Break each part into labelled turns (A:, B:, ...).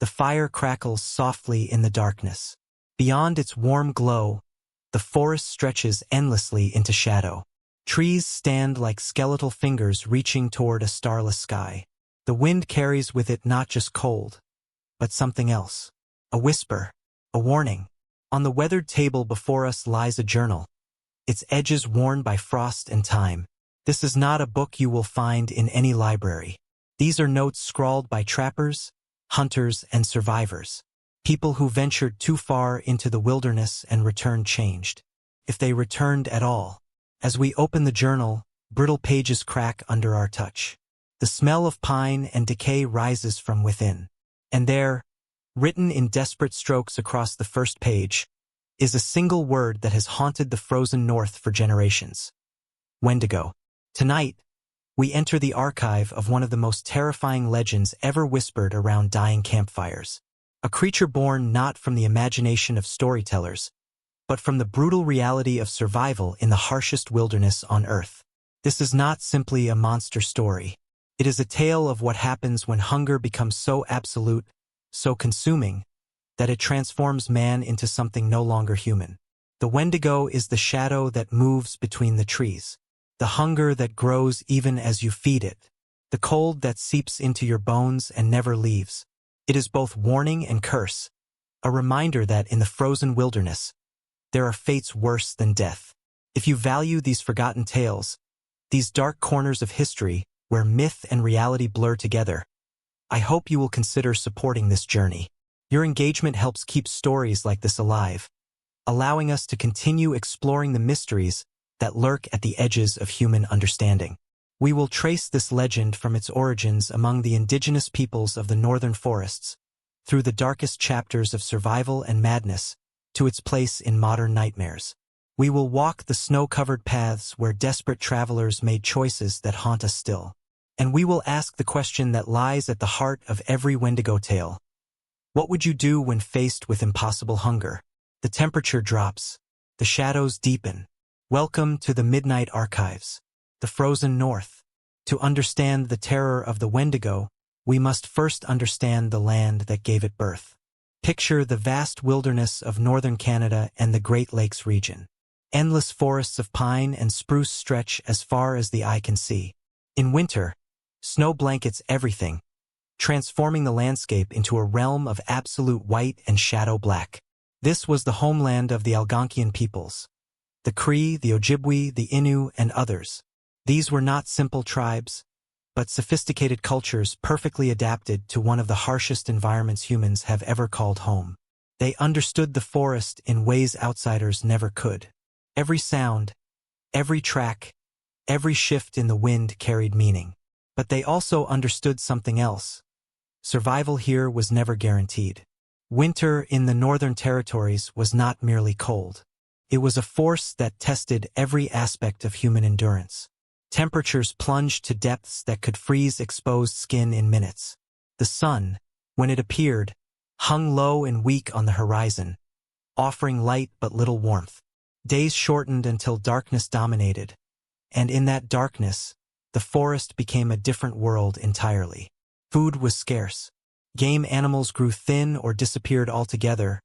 A: The fire crackles softly in the darkness. Beyond its warm glow, the forest stretches endlessly into shadow. Trees stand like skeletal fingers reaching toward a starless sky. The wind carries with it not just cold, but something else. A whisper, a warning. On the weathered table before us lies a journal, its edges worn by frost and time. This is not a book you will find in any library. These are notes scrawled by trappers, hunters, and survivors. People who ventured too far into the wilderness and returned changed. If they returned at all. As we open the journal, brittle pages crack under our touch. The smell of pine and decay rises from within. And there, written in desperate strokes across the first page, is a single word that has haunted the frozen north for generations. Wendigo. Tonight, we enter the archive of one of the most terrifying legends ever whispered around dying campfires. A creature born not from the imagination of storytellers, but from the brutal reality of survival in the harshest wilderness on Earth. This is not simply a monster story. It is a tale of what happens when hunger becomes so absolute, so consuming, that it transforms man into something no longer human. The Wendigo is the shadow that moves between the trees, the hunger that grows even as you feed it, the cold that seeps into your bones and never leaves. It is both warning and curse, a reminder that in the frozen wilderness, there are fates worse than death. If you value these forgotten tales, these dark corners of history where myth and reality blur together, I hope you will consider supporting this journey. Your engagement helps keep stories like this alive, allowing us to continue exploring the mysteries that lurk at the edges of human understanding. We will trace this legend from its origins among the indigenous peoples of the northern forests, through the darkest chapters of survival and madness, to its place in modern nightmares. We will walk the snow-covered paths where desperate travelers made choices that haunt us still. And we will ask the question that lies at the heart of every Wendigo tale. What would you do when faced with impossible hunger? The temperature drops. The shadows deepen. Welcome to the Midnight Archives, the frozen north. To understand the terror of the Wendigo, we must first understand the land that gave it birth. Picture the vast wilderness of northern Canada and the Great Lakes region. Endless forests of pine and spruce stretch as far as the eye can see. In winter, snow blankets everything, transforming the landscape into a realm of absolute white and shadow black. This was the homeland of the Algonquian peoples, the Cree, the Ojibwe, the Innu, and others. These were not simple tribes, but sophisticated cultures perfectly adapted to one of the harshest environments humans have ever called home. They understood the forest in ways outsiders never could. Every sound, every track, every shift in the wind carried meaning. But they also understood something else. Survival here was never guaranteed. Winter in the Northern Territories was not merely cold. It was a force that tested every aspect of human endurance. Temperatures plunged to depths that could freeze exposed skin in minutes. The sun, when it appeared, hung low and weak on the horizon, offering light but little warmth. Days shortened until darkness dominated, and in that darkness, the forest became a different world entirely. Food was scarce. Game animals grew thin or disappeared altogether,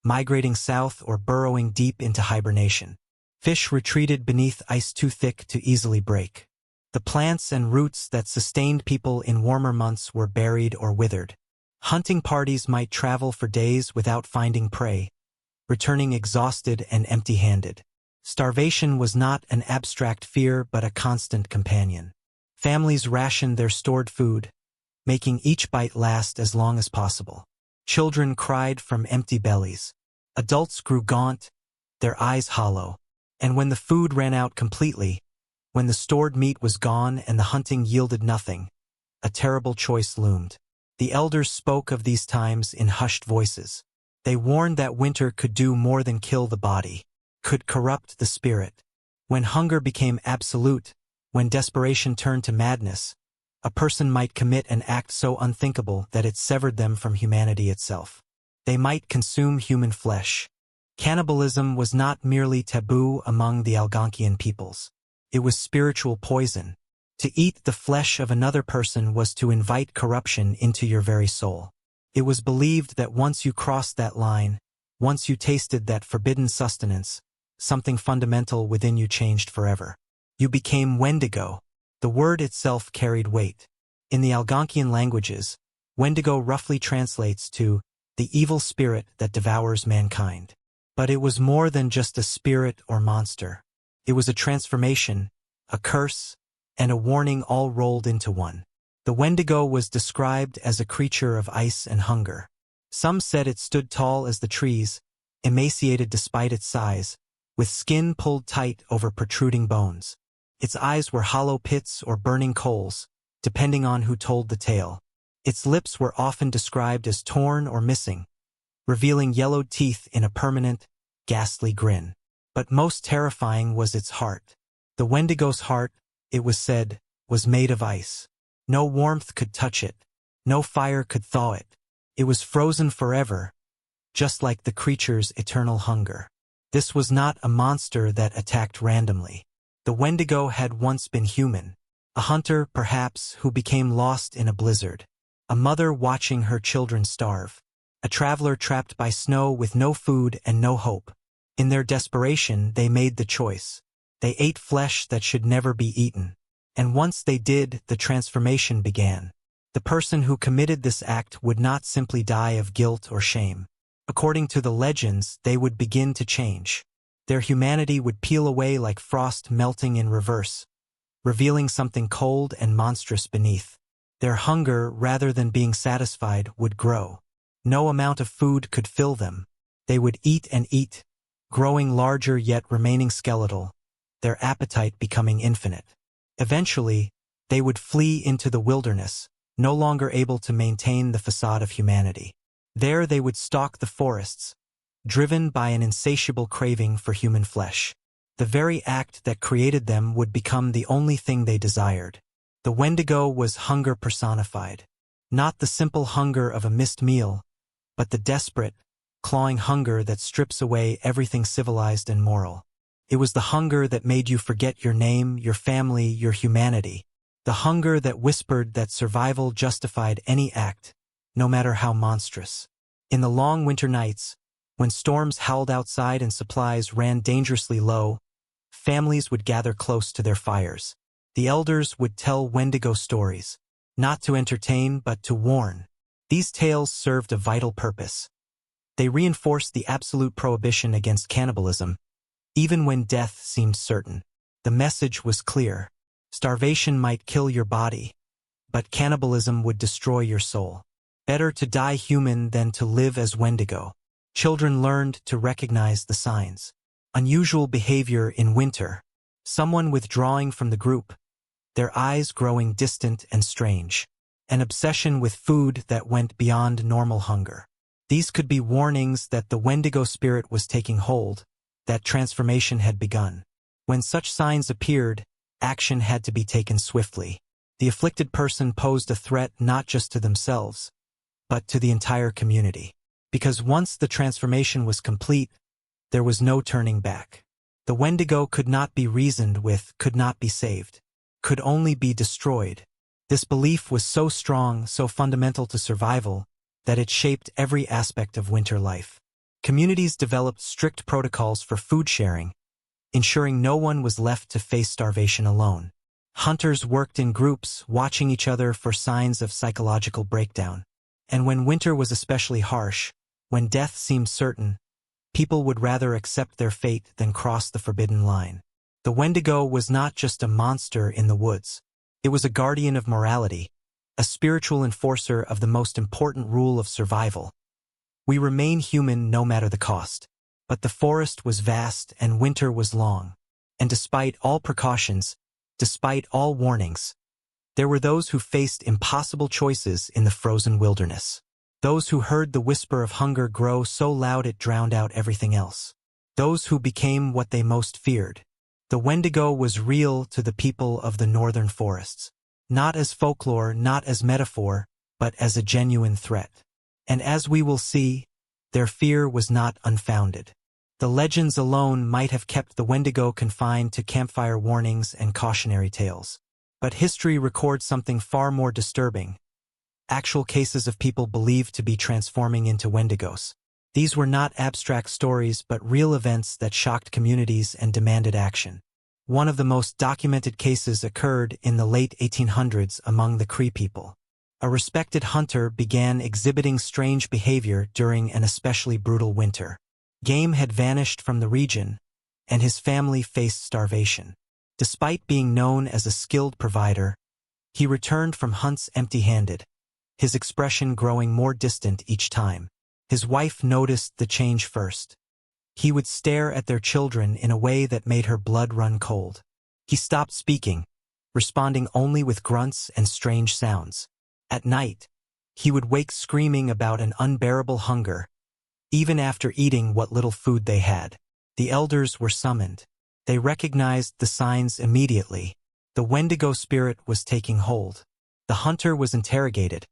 A: migrating south or burrowing deep into hibernation. Fish retreated beneath ice too thick to easily break. The plants and roots that sustained people in warmer months were buried or withered. Hunting parties might travel for days without finding prey, returning exhausted and empty-handed. Starvation was not an abstract fear but a constant companion. Families rationed their stored food, making each bite last as long as possible. Children cried from empty bellies. Adults grew gaunt, their eyes hollow. And when the food ran out completely, when the stored meat was gone and the hunting yielded nothing, a terrible choice loomed. The elders spoke of these times in hushed voices. They warned that winter could do more than kill the body, could corrupt the spirit. When hunger became absolute, when desperation turned to madness, a person might commit an act so unthinkable that it severed them from humanity itself. They might consume human flesh. Cannibalism was not merely taboo among the Algonquian peoples. It was spiritual poison. To eat the flesh of another person was to invite corruption into your very soul. It was believed that once you crossed that line, once you tasted that forbidden sustenance, something fundamental within you changed forever. You became Wendigo. The word itself carried weight. In the Algonquian languages, Wendigo roughly translates to the evil spirit that devours mankind. But it was more than just a spirit or monster. It was a transformation, a curse, and a warning all rolled into one. The Wendigo was described as a creature of ice and hunger. Some said it stood tall as the trees, emaciated despite its size, with skin pulled tight over protruding bones. Its eyes were hollow pits or burning coals, depending on who told the tale. Its lips were often described as torn or missing, revealing yellowed teeth in a permanent, ghastly grin. But most terrifying was its heart. The Wendigo's heart, it was said, was made of ice. No warmth could touch it. No fire could thaw it. It was frozen forever, just like the creature's eternal hunger. This was not a monster that attacked randomly. The Wendigo had once been human. A hunter, perhaps, who became lost in a blizzard. A mother watching her children starve. A traveler trapped by snow with no food and no hope. In their desperation, they made the choice. They ate flesh that should never be eaten. And once they did, the transformation began. The person who committed this act would not simply die of guilt or shame. According to the legends, they would begin to change. Their humanity would peel away like frost melting in reverse, revealing something cold and monstrous beneath. Their hunger, rather than being satisfied, would grow. No amount of food could fill them. They would eat and eat, growing larger yet remaining skeletal, their appetite becoming infinite. Eventually, they would flee into the wilderness, no longer able to maintain the facade of humanity. There they would stalk the forests, driven by an insatiable craving for human flesh. The very act that created them would become the only thing they desired. The Wendigo was hunger personified. Not the simple hunger of a missed meal, but the desperate, clawing hunger that strips away everything civilized and moral. It was the hunger that made you forget your name, your family, your humanity. The hunger that whispered that survival justified any act, no matter how monstrous. In the long winter nights, when storms howled outside and supplies ran dangerously low, families would gather close to their fires. The elders would tell Wendigo stories, not to entertain but to warn. These tales served a vital purpose. They reinforced the absolute prohibition against cannibalism, even when death seemed certain. The message was clear. Starvation might kill your body, but cannibalism would destroy your soul. Better to die human than to live as Wendigo. Children learned to recognize the signs. Unusual behavior in winter. Someone withdrawing from the group, their eyes growing distant and strange. An obsession with food that went beyond normal hunger. These could be warnings that the Wendigo spirit was taking hold, that transformation had begun. When such signs appeared, action had to be taken swiftly. The afflicted person posed a threat not just to themselves, but to the entire community. Because once the transformation was complete, there was no turning back. The Wendigo could not be reasoned with, could not be saved, could only be destroyed. This belief was so strong, so fundamental to survival, that it shaped every aspect of winter life. Communities developed strict protocols for food sharing, ensuring no one was left to face starvation alone. Hunters worked in groups, watching each other for signs of psychological breakdown. And when winter was especially harsh, when death seemed certain, people would rather accept their fate than cross the forbidden line. The Wendigo was not just a monster in the woods. It was a guardian of morality, a spiritual enforcer of the most important rule of survival. We remain human no matter the cost. But the forest was vast and winter was long. And despite all precautions, despite all warnings, there were those who faced impossible choices in the frozen wilderness. Those who heard the whisper of hunger grow so loud it drowned out everything else. Those who became what they most feared. The Wendigo was real to the people of the northern forests. Not as folklore, not as metaphor, but as a genuine threat. And as we will see, their fear was not unfounded. The legends alone might have kept the Wendigo confined to campfire warnings and cautionary tales. But history records something far more disturbing. actual cases of people believed to be transforming into Wendigos. These were not abstract stories but real events that shocked communities and demanded action. One of the most documented cases occurred in the late 1800s among the Cree people. A respected hunter began exhibiting strange behavior during an especially brutal winter. Game had vanished from the region, and his family faced starvation. Despite being known as a skilled provider, he returned from hunts empty-handed, his expression growing more distant each time. His wife noticed the change first. He would stare at their children in a way that made her blood run cold. He stopped speaking, responding only with grunts and strange sounds. At night, he would wake screaming about an unbearable hunger, even after eating what little food they had. The elders were summoned. They recognized the signs immediately. The Wendigo spirit was taking hold. The hunter was interrogated,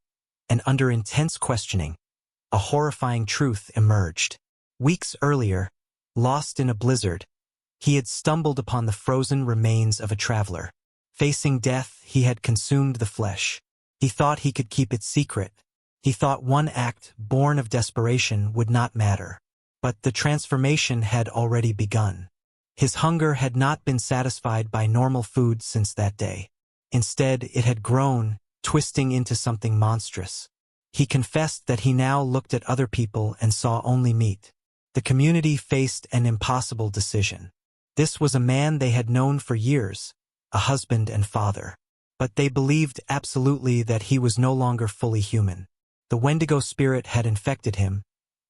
A: and under intense questioning, a horrifying truth emerged. Weeks earlier, lost in a blizzard, he had stumbled upon the frozen remains of a traveler. Facing death, he had consumed the flesh. He thought he could keep it secret. He thought one act, born of desperation, would not matter. But the transformation had already begun. His hunger had not been satisfied by normal food since that day. Instead, it had grown, twisting into something monstrous. He confessed that he now looked at other people and saw only meat. The community faced an impossible decision. This was a man they had known for years, a husband and father. But they believed absolutely that he was no longer fully human. The Wendigo spirit had infected him,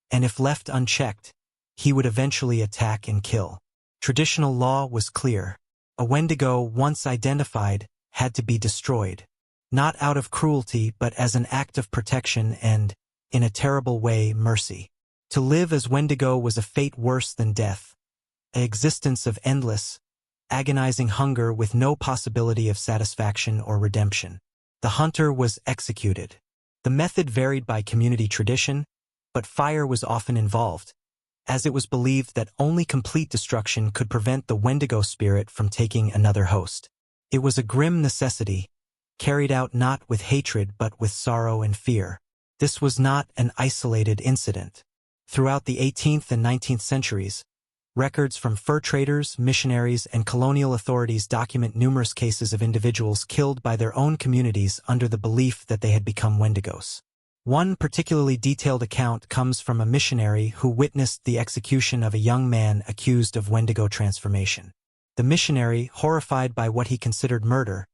A: and if left unchecked, he would eventually attack and kill. Traditional law was clear. A Wendigo, once identified, had to be destroyed. Not out of cruelty but as an act of protection and, in a terrible way, mercy. To live as Wendigo was a fate worse than death, an existence of endless, agonizing hunger with no possibility of satisfaction or redemption. The hunter was executed. The method varied by community tradition, but fire was often involved, as it was believed that only complete destruction could prevent the Wendigo spirit from taking another host. It was a grim necessity, carried out not with hatred but with sorrow and fear. This was not an isolated incident. Throughout the 18th and 19th centuries, records from fur traders, missionaries, and colonial authorities document numerous cases of individuals killed by their own communities under the belief that they had become Wendigos. One particularly detailed account comes from a missionary who witnessed the execution of a young man accused of Wendigo transformation. The missionary, horrified by what he considered murder,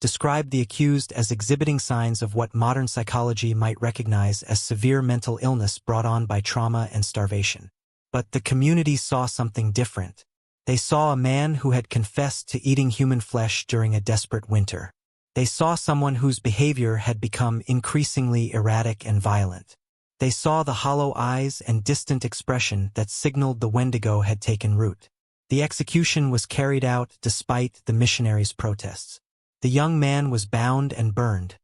A: described the accused as exhibiting signs of what modern psychology might recognize as severe mental illness brought on by trauma and starvation. But the community saw something different. They saw a man who had confessed to eating human flesh during a desperate winter. They saw someone whose behavior had become increasingly erratic and violent. They saw the hollow eyes and distant expression that signaled the Wendigo had taken root. The execution was carried out despite the missionaries' protests. The young man was bound and burned,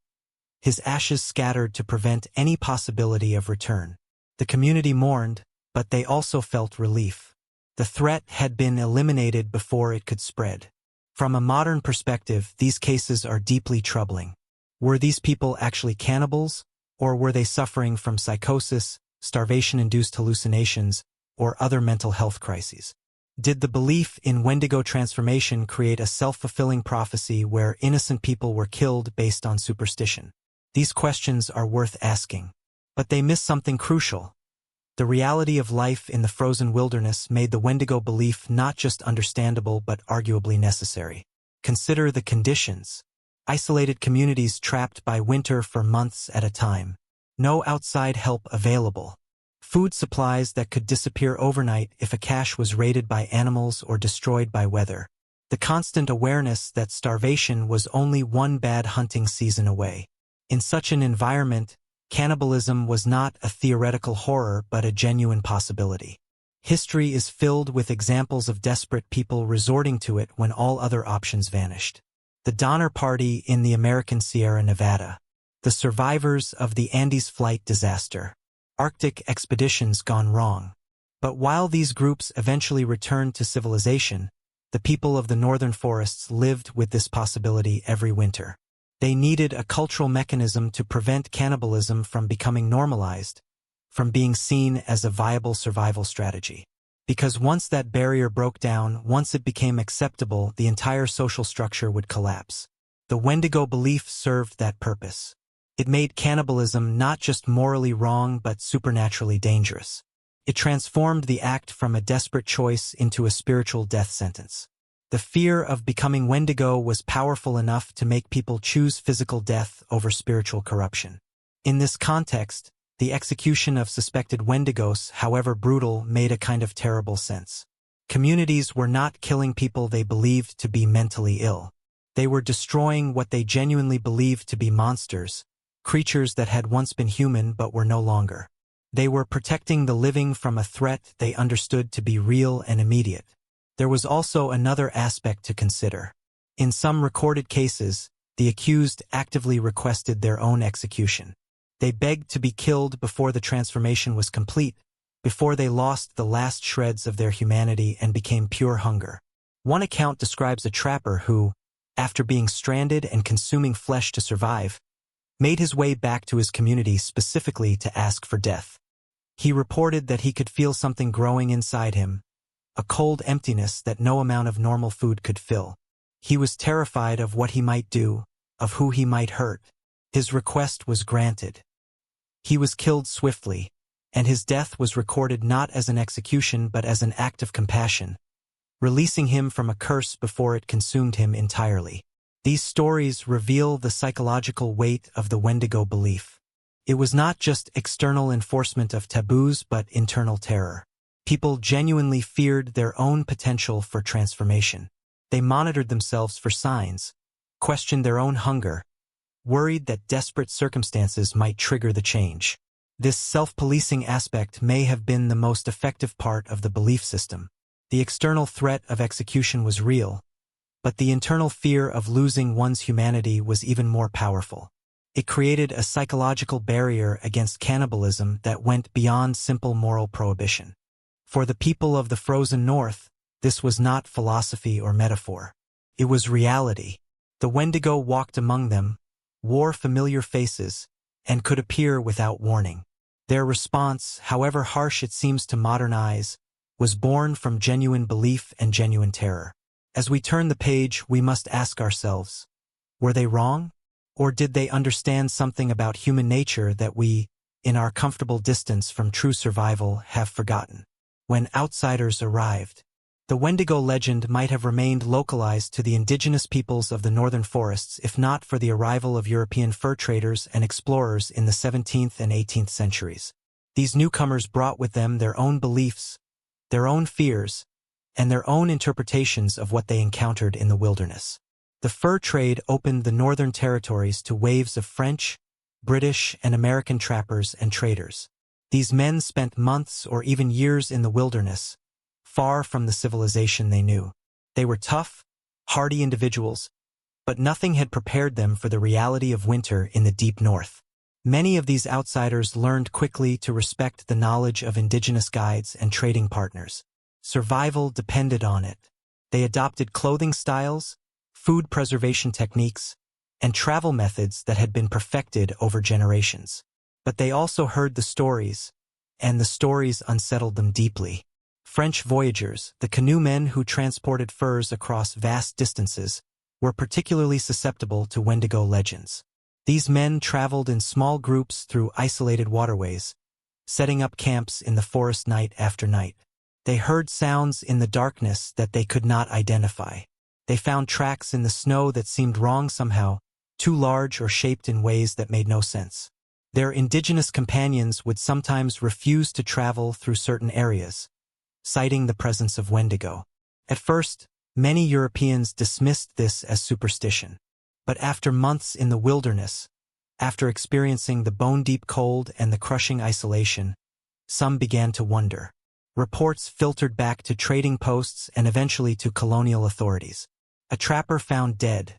A: his ashes scattered to prevent any possibility of return. The community mourned, but they also felt relief. The threat had been eliminated before it could spread. From a modern perspective, these cases are deeply troubling. Were these people actually cannibals, or were they suffering from psychosis, starvation-induced hallucinations, or other mental health crises? Did the belief in Wendigo transformation create a self-fulfilling prophecy where innocent people were killed based on superstition? These questions are worth asking. But they miss something crucial. The reality of life in the frozen wilderness made the Wendigo belief not just understandable but arguably necessary. Consider the conditions. Isolated communities trapped by winter for months at a time. No outside help available. Food supplies that could disappear overnight if a cache was raided by animals or destroyed by weather. The constant awareness that starvation was only one bad hunting season away. In such an environment, cannibalism was not a theoretical horror but a genuine possibility. History is filled with examples of desperate people resorting to it when all other options vanished. The Donner Party in the American Sierra Nevada. The survivors of the Andes flight disaster. Arctic expeditions gone wrong. But while these groups eventually returned to civilization, the people of the northern forests lived with this possibility every winter. They needed a cultural mechanism to prevent cannibalism from becoming normalized, from being seen as a viable survival strategy. Because once that barrier broke down, once it became acceptable, the entire social structure would collapse. The Wendigo belief served that purpose. It made cannibalism not just morally wrong but supernaturally dangerous. It transformed the act from a desperate choice into a spiritual death sentence. The fear of becoming Wendigo was powerful enough to make people choose physical death over spiritual corruption. In this context, the execution of suspected Wendigos, however brutal, made a kind of terrible sense. Communities were not killing people they believed to be mentally ill. They were destroying what they genuinely believed to be monsters, creatures that had once been human but were no longer. They were protecting the living from a threat they understood to be real and immediate. There was also another aspect to consider. In some recorded cases, the accused actively requested their own execution. They begged to be killed before the transformation was complete, before they lost the last shreds of their humanity and became pure hunger. One account describes a trapper who, after being stranded and consuming flesh to survive, made his way back to his community specifically to ask for death. He reported that he could feel something growing inside him, a cold emptiness that no amount of normal food could fill. He was terrified of what he might do, of who he might hurt. His request was granted. He was killed swiftly, and his death was recorded not as an execution but as an act of compassion, releasing him from a curse before it consumed him entirely. These stories reveal the psychological weight of the Wendigo belief. It was not just external enforcement of taboos but internal terror. People genuinely feared their own potential for transformation. They monitored themselves for signs, questioned their own hunger, worried that desperate circumstances might trigger the change. This self-policing aspect may have been the most effective part of the belief system. The external threat of execution was real, but the internal fear of losing one's humanity was even more powerful. It created a psychological barrier against cannibalism that went beyond simple moral prohibition. For the people of the frozen north, this was not philosophy or metaphor. It was reality. The Wendigo walked among them, wore familiar faces, and could appear without warning. Their response, however harsh it seems to modern eyes, was born from genuine belief and genuine terror. As we turn the page, we must ask ourselves, were they wrong? Or did they understand something about human nature that we, in our comfortable distance from true survival, have forgotten? When outsiders arrived, the Wendigo legend might have remained localized to the indigenous peoples of the northern forests if not for the arrival of European fur traders and explorers in the 17th and 18th centuries. These newcomers brought with them their own beliefs, their own fears, and their own interpretations of what they encountered in the wilderness. The fur trade opened the northern territories to waves of French, British, and American trappers and traders. These men spent months or even years in the wilderness, far from the civilization they knew. They were tough, hardy individuals, but nothing had prepared them for the reality of winter in the deep north. Many of these outsiders learned quickly to respect the knowledge of indigenous guides and trading partners. Survival depended on it. They adopted clothing styles, food preservation techniques, and travel methods that had been perfected over generations. But they also heard the stories, and the stories unsettled them deeply. French voyagers, the canoemen who transported furs across vast distances, were particularly susceptible to Wendigo legends. These men traveled in small groups through isolated waterways, setting up camps in the forest night after night. They heard sounds in the darkness that they could not identify. They found tracks in the snow that seemed wrong somehow, too large or shaped in ways that made no sense. Their indigenous companions would sometimes refuse to travel through certain areas, citing the presence of Wendigo. At first, many Europeans dismissed this as superstition. But after months in the wilderness, after experiencing the bone-deep cold and the crushing isolation, some began to wonder. Reports filtered back to trading posts and eventually to colonial authorities. A trapper found dead,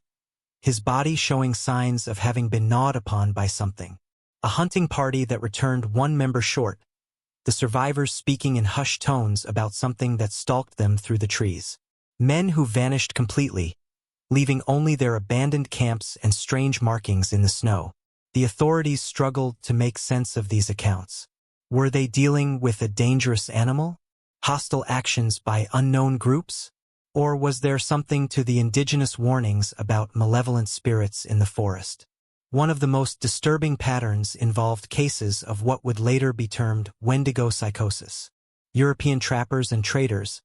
A: his body showing signs of having been gnawed upon by something. A hunting party that returned one member short, the survivors speaking in hushed tones about something that stalked them through the trees. Men who vanished completely, leaving only their abandoned camps and strange markings in the snow. The authorities struggled to make sense of these accounts. Were they dealing with a dangerous animal? Hostile actions by unknown groups? Or was there something to the indigenous warnings about malevolent spirits in the forest? One of the most disturbing patterns involved cases of what would later be termed Wendigo psychosis. European trappers and traders,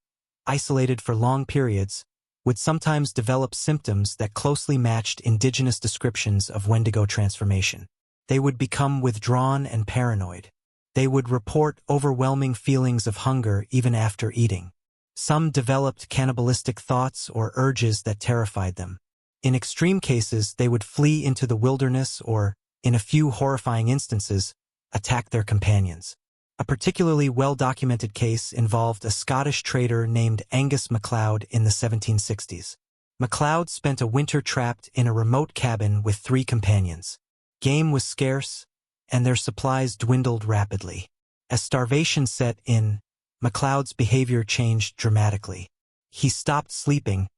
A: isolated for long periods, would sometimes develop symptoms that closely matched indigenous descriptions of Wendigo transformation. They would become withdrawn and paranoid. They would report overwhelming feelings of hunger even after eating. Some developed cannibalistic thoughts or urges that terrified them. In extreme cases, they would flee into the wilderness or, in a few horrifying instances, attack their companions. A particularly well-documented case involved a Scottish trader named Angus MacLeod in the 1760s. MacLeod spent a winter trapped in a remote cabin with 3 companions. Game was scarce, and their supplies dwindled rapidly. As starvation set in, MacLeod's behavior changed dramatically. He stopped sleeping,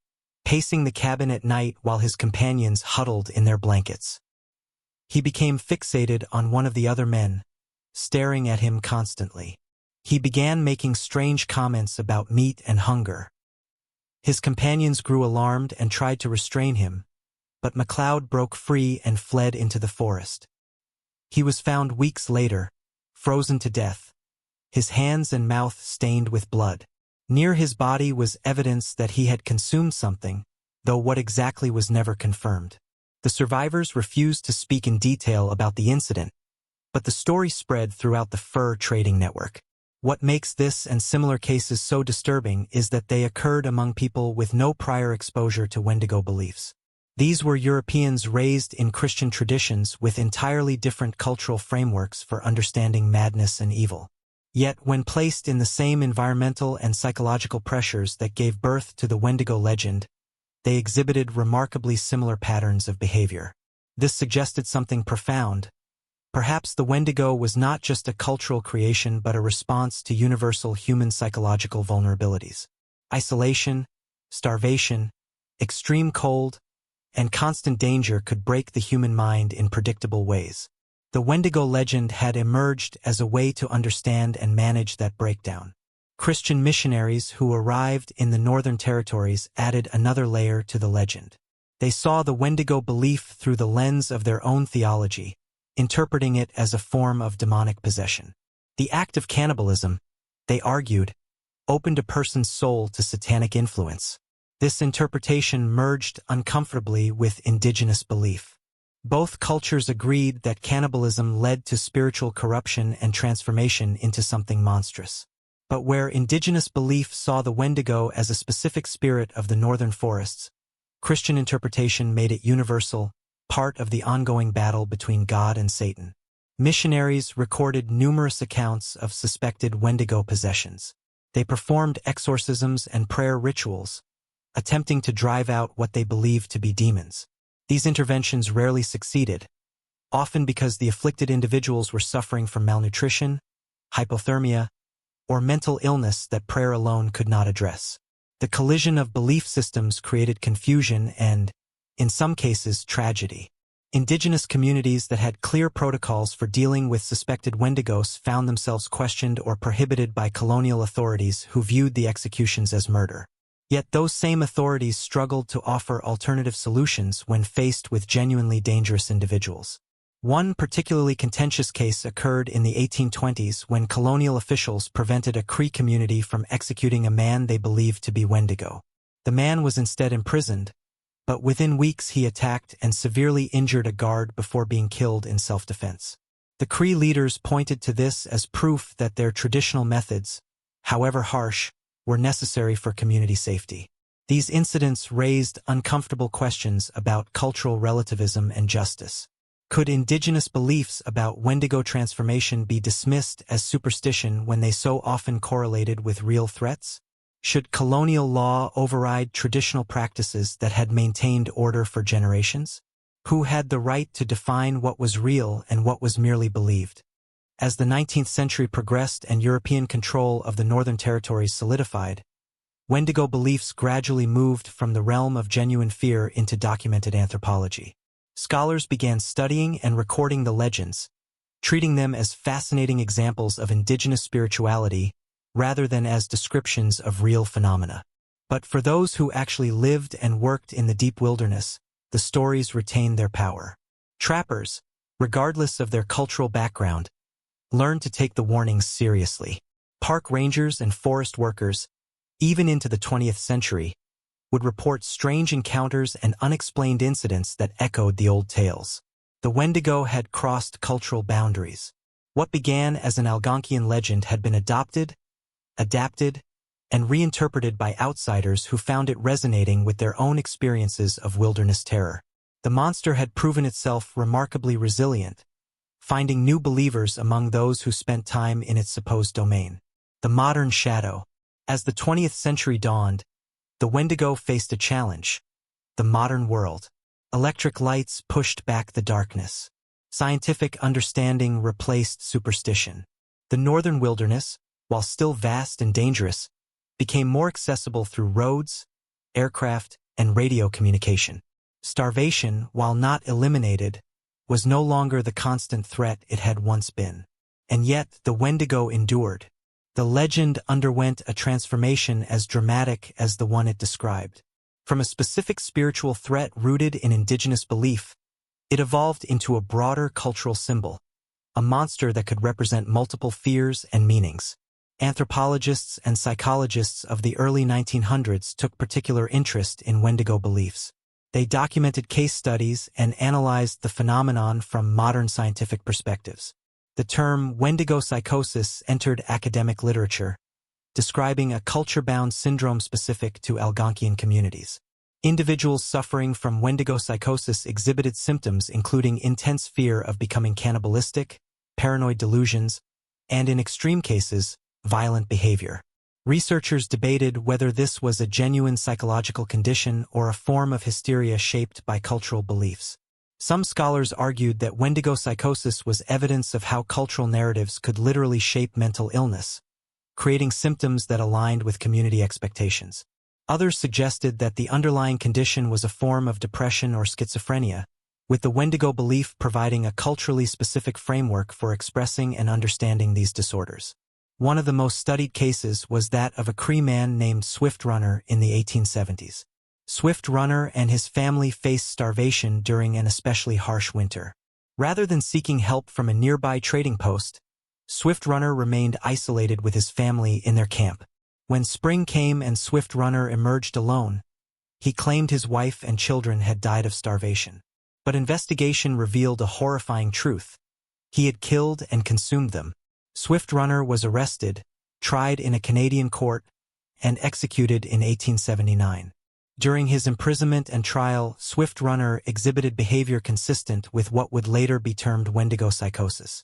A: pacing the cabin at night while his companions huddled in their blankets. He became fixated on one of the other men, staring at him constantly. He began making strange comments about meat and hunger. His companions grew alarmed and tried to restrain him, but MacLeod broke free and fled into the forest. He was found weeks later, frozen to death, his hands and mouth stained with blood. Near his body was evidence that he had consumed something, though what exactly was never confirmed. The survivors refused to speak in detail about the incident, but the story spread throughout the fur trading network. What makes this and similar cases so disturbing is that they occurred among people with no prior exposure to Wendigo beliefs. These were Europeans raised in Christian traditions with entirely different cultural frameworks for understanding madness and evil. Yet, when placed in the same environmental and psychological pressures that gave birth to the Wendigo legend, they exhibited remarkably similar patterns of behavior. This suggested something profound. Perhaps the Wendigo was not just a cultural creation but a response to universal human psychological vulnerabilities. Isolation, starvation, extreme cold, and constant danger could break the human mind in predictable ways. The Wendigo legend had emerged as a way to understand and manage that breakdown. Christian missionaries who arrived in the Northern Territories added another layer to the legend. They saw the Wendigo belief through the lens of their own theology, interpreting it as a form of demonic possession. The act of cannibalism, they argued, opened a person's soul to satanic influence. This interpretation merged uncomfortably with indigenous belief. Both cultures agreed that cannibalism led to spiritual corruption and transformation into something monstrous. But where indigenous belief saw the Wendigo as a specific spirit of the northern forests, Christian interpretation made it universal, part of the ongoing battle between God and Satan. Missionaries recorded numerous accounts of suspected Wendigo possessions. They performed exorcisms and prayer rituals, attempting to drive out what they believed to be demons. These interventions rarely succeeded, often because the afflicted individuals were suffering from malnutrition, hypothermia, or mental illness that prayer alone could not address. The collision of belief systems created confusion and, in some cases, tragedy. Indigenous communities that had clear protocols for dealing with suspected Wendigos found themselves questioned or prohibited by colonial authorities who viewed the executions as murder. Yet those same authorities struggled to offer alternative solutions when faced with genuinely dangerous individuals. One particularly contentious case occurred in the 1820s when colonial officials prevented a Cree community from executing a man they believed to be Wendigo. The man was instead imprisoned, but within weeks he attacked and severely injured a guard before being killed in self-defense. The Cree leaders pointed to this as proof that their traditional methods, however harsh, were necessary for community safety. These incidents raised uncomfortable questions about cultural relativism and justice. Could indigenous beliefs about Wendigo transformation be dismissed as superstition when they so often correlated with real threats? Should colonial law override traditional practices that had maintained order for generations? Who had the right to define what was real and what was merely believed? As the 19th century progressed and European control of the Northern Territories solidified, Wendigo beliefs gradually moved from the realm of genuine fear into documented anthropology. Scholars began studying and recording the legends, treating them as fascinating examples of indigenous spirituality rather than as descriptions of real phenomena. But for those who actually lived and worked in the deep wilderness, the stories retained their power. Trappers, regardless of their cultural background, learned to take the warnings seriously. Park rangers and forest workers, even into the 20th century, would report strange encounters and unexplained incidents that echoed the old tales. The Wendigo had crossed cultural boundaries. What began as an Algonquian legend had been adopted, adapted, and reinterpreted by outsiders who found it resonating with their own experiences of wilderness terror. The monster had proven itself remarkably resilient, finding new believers among those who spent time in its supposed domain. The modern shadow. As the 20th century dawned, the Wendigo faced a challenge: the modern world. Electric lights pushed back the darkness. Scientific understanding replaced superstition. The northern wilderness, while still vast and dangerous, became more accessible through roads, aircraft, and radio communication. Starvation, while not eliminated, was no longer the constant threat it had once been. And yet the Wendigo endured. The legend underwent a transformation as dramatic as the one it described. From a specific spiritual threat rooted in indigenous belief, it evolved into a broader cultural symbol, a monster that could represent multiple fears and meanings. Anthropologists and psychologists of the early 1900s took particular interest in Wendigo beliefs. They documented case studies and analyzed the phenomenon from modern scientific perspectives. The term Wendigo psychosis entered academic literature, describing a culture-bound syndrome specific to Algonquian communities. Individuals suffering from Wendigo psychosis exhibited symptoms including intense fear of becoming cannibalistic, paranoid delusions, and in extreme cases, violent behavior. Researchers debated whether this was a genuine psychological condition or a form of hysteria shaped by cultural beliefs. Some scholars argued that Wendigo psychosis was evidence of how cultural narratives could literally shape mental illness, creating symptoms that aligned with community expectations. Others suggested that the underlying condition was a form of depression or schizophrenia, with the Wendigo belief providing a culturally specific framework for expressing and understanding these disorders. One of the most studied cases was that of a Cree man named Swift Runner in the 1870s. Swift Runner and his family faced starvation during an especially harsh winter. Rather than seeking help from a nearby trading post, Swift Runner remained isolated with his family in their camp. When spring came and Swift Runner emerged alone, he claimed his wife and children had died of starvation. But investigation revealed a horrifying truth. He had killed and consumed them. Swift Runner was arrested, tried in a Canadian court, and executed in 1879. During his imprisonment and trial, Swift Runner exhibited behavior consistent with what would later be termed Wendigo psychosis.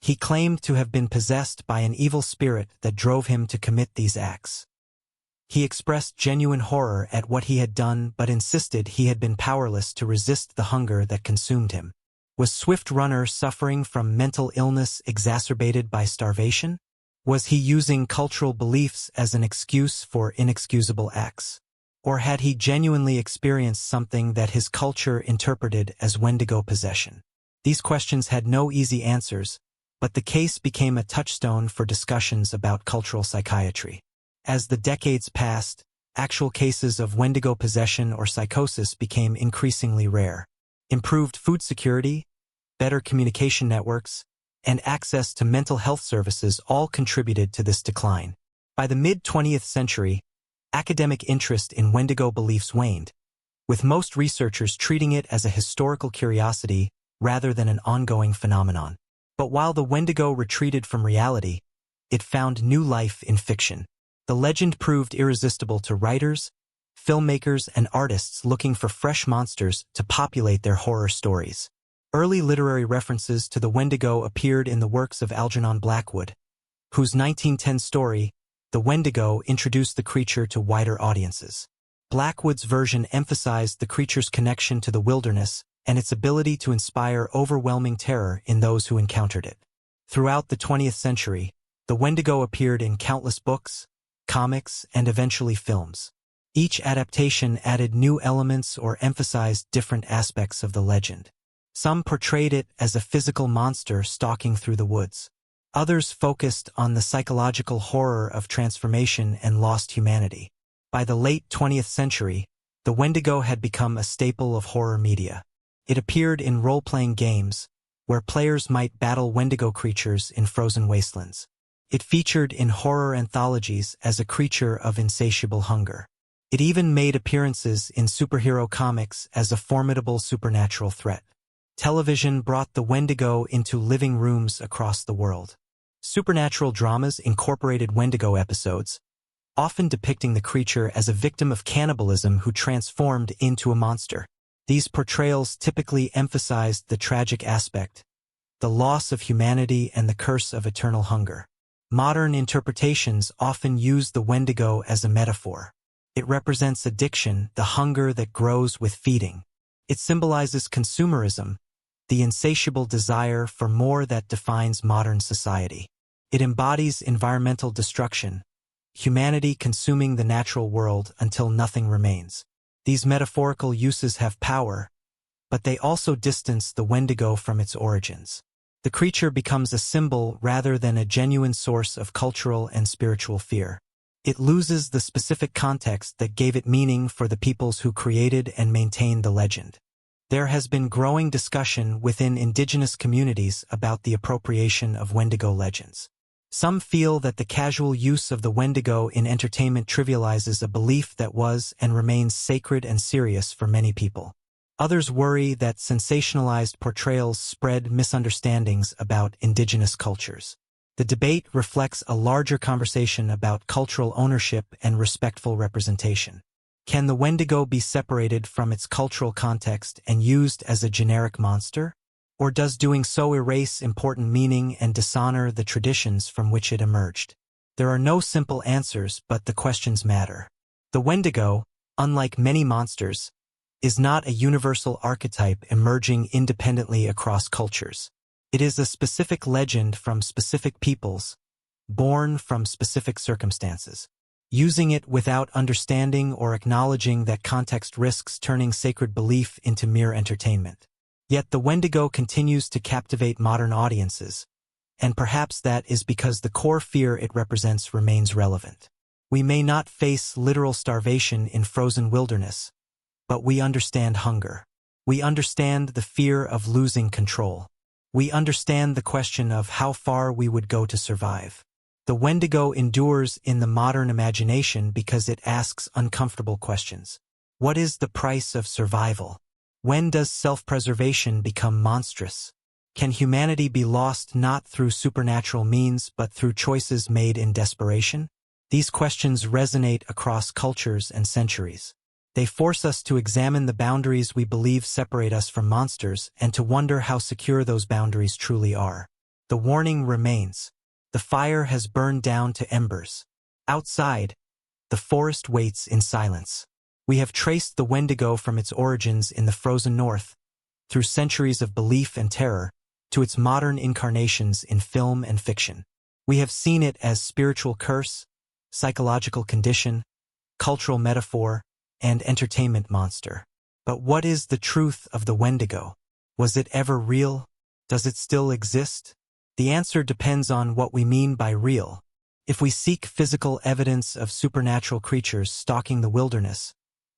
A: He claimed to have been possessed by an evil spirit that drove him to commit these acts. He expressed genuine horror at what he had done but insisted he had been powerless to resist the hunger that consumed him. Was Swift Runner suffering from mental illness exacerbated by starvation? Was he using cultural beliefs as an excuse for inexcusable acts? Or had he genuinely experienced something that his culture interpreted as Wendigo possession? These questions had no easy answers, but the case became a touchstone for discussions about cultural psychiatry. As the decades passed, actual cases of Wendigo possession or psychosis became increasingly rare. Improved food security, better communication networks, and access to mental health services all contributed to this decline. By the mid-20th century, academic interest in Wendigo beliefs waned, with most researchers treating it as a historical curiosity rather than an ongoing phenomenon. But while the Wendigo retreated from reality, it found new life in fiction. The legend proved irresistible to writers, filmmakers, and artists looking for fresh monsters to populate their horror stories. Early literary references to the Wendigo appeared in the works of Algernon Blackwood, whose 1910 story, The Wendigo, introduced the creature to wider audiences. Blackwood's version emphasized the creature's connection to the wilderness and its ability to inspire overwhelming terror in those who encountered it. Throughout the 20th century, the Wendigo appeared in countless books, comics, and eventually films. Each adaptation added new elements or emphasized different aspects of the legend. Some portrayed it as a physical monster stalking through the woods. Others focused on the psychological horror of transformation and lost humanity. By the late 20th century, the Wendigo had become a staple of horror media. It appeared in role-playing games, where players might battle Wendigo creatures in frozen wastelands. It featured in horror anthologies as a creature of insatiable hunger. It even made appearances in superhero comics as a formidable supernatural threat. Television brought the Wendigo into living rooms across the world. Supernatural dramas incorporated Wendigo episodes, often depicting the creature as a victim of cannibalism who transformed into a monster. These portrayals typically emphasized the tragic aspect, the loss of humanity and the curse of eternal hunger. Modern interpretations often use the Wendigo as a metaphor. It represents addiction, the hunger that grows with feeding. It symbolizes consumerism, the insatiable desire for more that defines modern society. It embodies environmental destruction, humanity consuming the natural world until nothing remains. These metaphorical uses have power, but they also distance the Wendigo from its origins. The creature becomes a symbol rather than a genuine source of cultural and spiritual fear. It loses the specific context that gave it meaning for the peoples who created and maintained the legend. There has been growing discussion within indigenous communities about the appropriation of Wendigo legends. Some feel that the casual use of the Wendigo in entertainment trivializes a belief that was and remains sacred and serious for many people. Others worry that sensationalized portrayals spread misunderstandings about indigenous cultures. The debate reflects a larger conversation about cultural ownership and respectful representation. Can the Wendigo be separated from its cultural context and used as a generic monster? Or does doing so erase important meaning and dishonor the traditions from which it emerged? There are no simple answers, but the questions matter. The Wendigo, unlike many monsters, is not a universal archetype emerging independently across cultures. It is a specific legend from specific peoples, born from specific circumstances. Using it without understanding or acknowledging that context risks turning sacred belief into mere entertainment. Yet the Wendigo continues to captivate modern audiences, and perhaps that is because the core fear it represents remains relevant. We may not face literal starvation in frozen wilderness, but we understand hunger. We understand the fear of losing control. We understand the question of how far we would go to survive. The Wendigo endures in the modern imagination because it asks uncomfortable questions. What is the price of survival? When does self-preservation become monstrous? Can humanity be lost not through supernatural means but through choices made in desperation? These questions resonate across cultures and centuries. They force us to examine the boundaries we believe separate us from monsters and to wonder how secure those boundaries truly are. The warning remains. The fire has burned down to embers. Outside, the forest waits in silence. We have traced the Wendigo from its origins in the frozen north, through centuries of belief and terror, to its modern incarnations in film and fiction. We have seen it as spiritual curse, psychological condition, cultural metaphor, and entertainment monster. But what is the truth of the Wendigo? Was it ever real? Does it still exist? The answer depends on what we mean by real. If we seek physical evidence of supernatural creatures stalking the wilderness,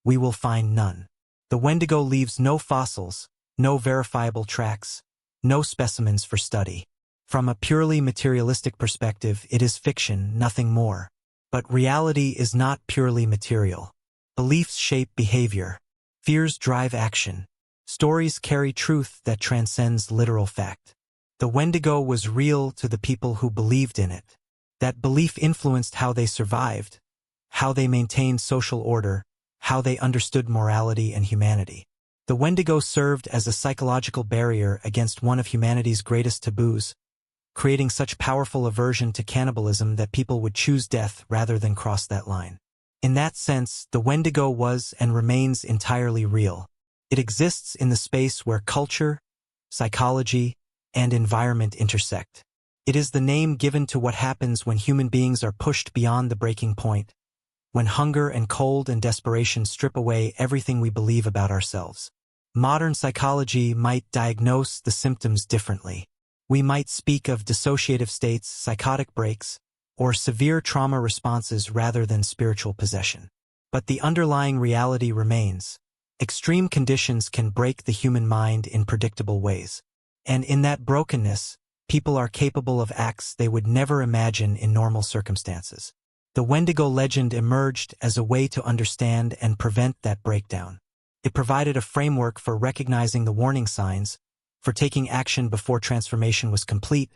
A: we will find none. The Wendigo leaves no fossils, no verifiable tracks, no specimens for study. From a purely materialistic perspective, it is fiction, nothing more. But reality is not purely material. Beliefs shape behavior. Fears drive action. Stories carry truth that transcends literal fact. The Wendigo was real to the people who believed in it. That belief influenced how they survived, how they maintained social order, how they understood morality and humanity. The Wendigo served as a psychological barrier against one of humanity's greatest taboos, creating such powerful aversion to cannibalism that people would choose death rather than cross that line. In that sense, the Wendigo was and remains entirely real. It exists in the space where culture, psychology, and environment intersect. It is the name given to what happens when human beings are pushed beyond the breaking point, when hunger and cold and desperation strip away everything we believe about ourselves. Modern psychology might diagnose the symptoms differently. We might speak of dissociative states, psychotic breaks, or severe trauma responses rather than spiritual possession. But the underlying reality remains. Extreme conditions can break the human mind in predictable ways. And in that brokenness, people are capable of acts they would never imagine in normal circumstances. The Wendigo legend emerged as a way to understand and prevent that breakdown. It provided a framework for recognizing the warning signs, for taking action before transformation was complete,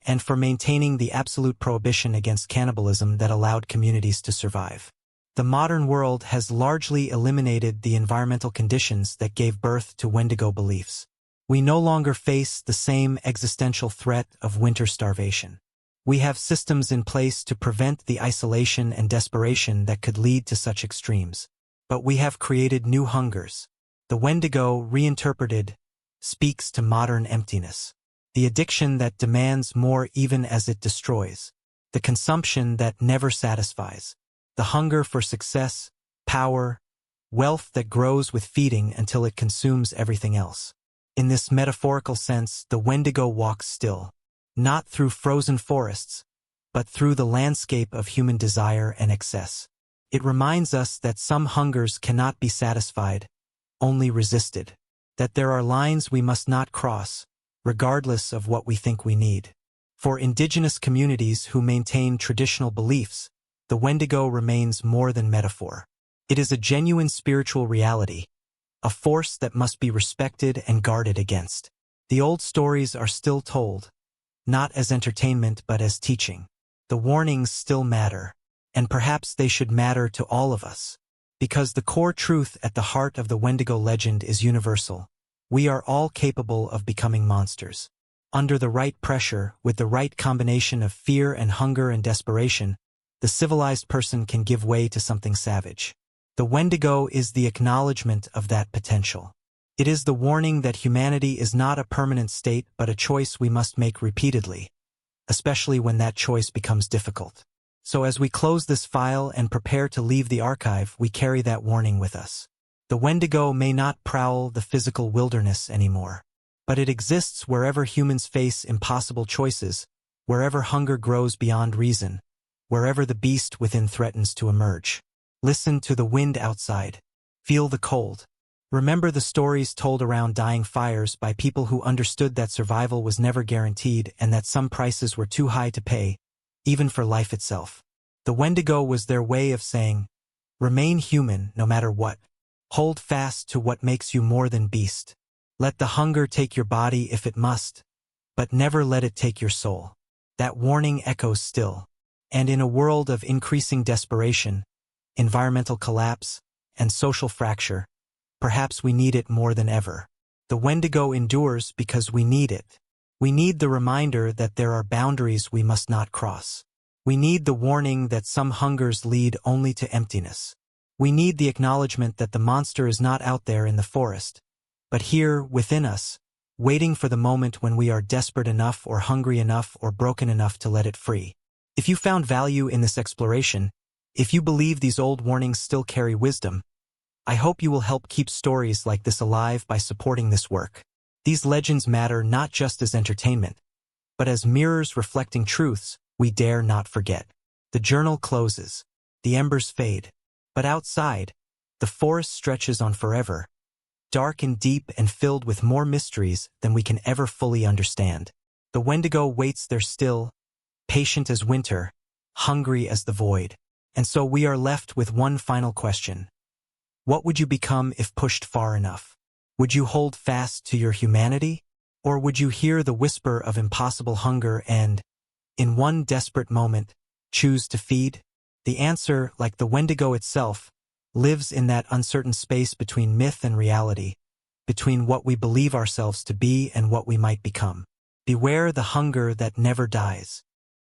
A: and for maintaining the absolute prohibition against cannibalism that allowed communities to survive. The modern world has largely eliminated the environmental conditions that gave birth to Wendigo beliefs. We no longer face the same existential threat of winter starvation. We have systems in place to prevent the isolation and desperation that could lead to such extremes. But we have created new hungers. The Wendigo, reinterpreted, speaks to modern emptiness. The addiction that demands more even as it destroys. The consumption that never satisfies. The hunger for success, power, wealth that grows with feeding until it consumes everything else. In this metaphorical sense, the Wendigo walks still. Not through frozen forests, but through the landscape of human desire and excess. It reminds us that some hungers cannot be satisfied, only resisted. That there are lines we must not cross, regardless of what we think we need. For indigenous communities who maintain traditional beliefs, the Wendigo remains more than metaphor. It is a genuine spiritual reality, a force that must be respected and guarded against. The old stories are still told, not as entertainment but as teaching. The warnings still matter, and perhaps they should matter to all of us. Because the core truth at the heart of the Wendigo legend is universal. We are all capable of becoming monsters. Under the right pressure, with the right combination of fear and hunger and desperation, the civilized person can give way to something savage. The Wendigo is the acknowledgement of that potential. It is the warning that humanity is not a permanent state but a choice we must make repeatedly, especially when that choice becomes difficult. So as we close this file and prepare to leave the archive, we carry that warning with us. The Wendigo may not prowl the physical wilderness anymore, but it exists wherever humans face impossible choices, wherever hunger grows beyond reason, wherever the beast within threatens to emerge. Listen to the wind outside. Feel the cold. Remember the stories told around dying fires by people who understood that survival was never guaranteed and that some prices were too high to pay, even for life itself. The Wendigo was their way of saying, remain human no matter what. Hold fast to what makes you more than beast. Let the hunger take your body if it must, but never let it take your soul. That warning echoes still. And in a world of increasing desperation, environmental collapse, and social fracture, perhaps we need it more than ever. The Wendigo endures because we need it. We need the reminder that there are boundaries we must not cross. We need the warning that some hungers lead only to emptiness. We need the acknowledgement that the monster is not out there in the forest, but here within us, waiting for the moment when we are desperate enough or hungry enough or broken enough to let it free. If you found value in this exploration, if you believe these old warnings still carry wisdom, I hope you will help keep stories like this alive by supporting this work. These legends matter not just as entertainment, but as mirrors reflecting truths we dare not forget. The journal closes, the embers fade, but outside, the forest stretches on forever, dark and deep and filled with more mysteries than we can ever fully understand. The Wendigo waits there still, patient as winter, hungry as the void. And so we are left with one final question. What would you become if pushed far enough? Would you hold fast to your humanity? Or would you hear the whisper of impossible hunger and, in one desperate moment, choose to feed? The answer, like the Wendigo itself, lives in that uncertain space between myth and reality, between what we believe ourselves to be and what we might become. Beware the hunger that never dies.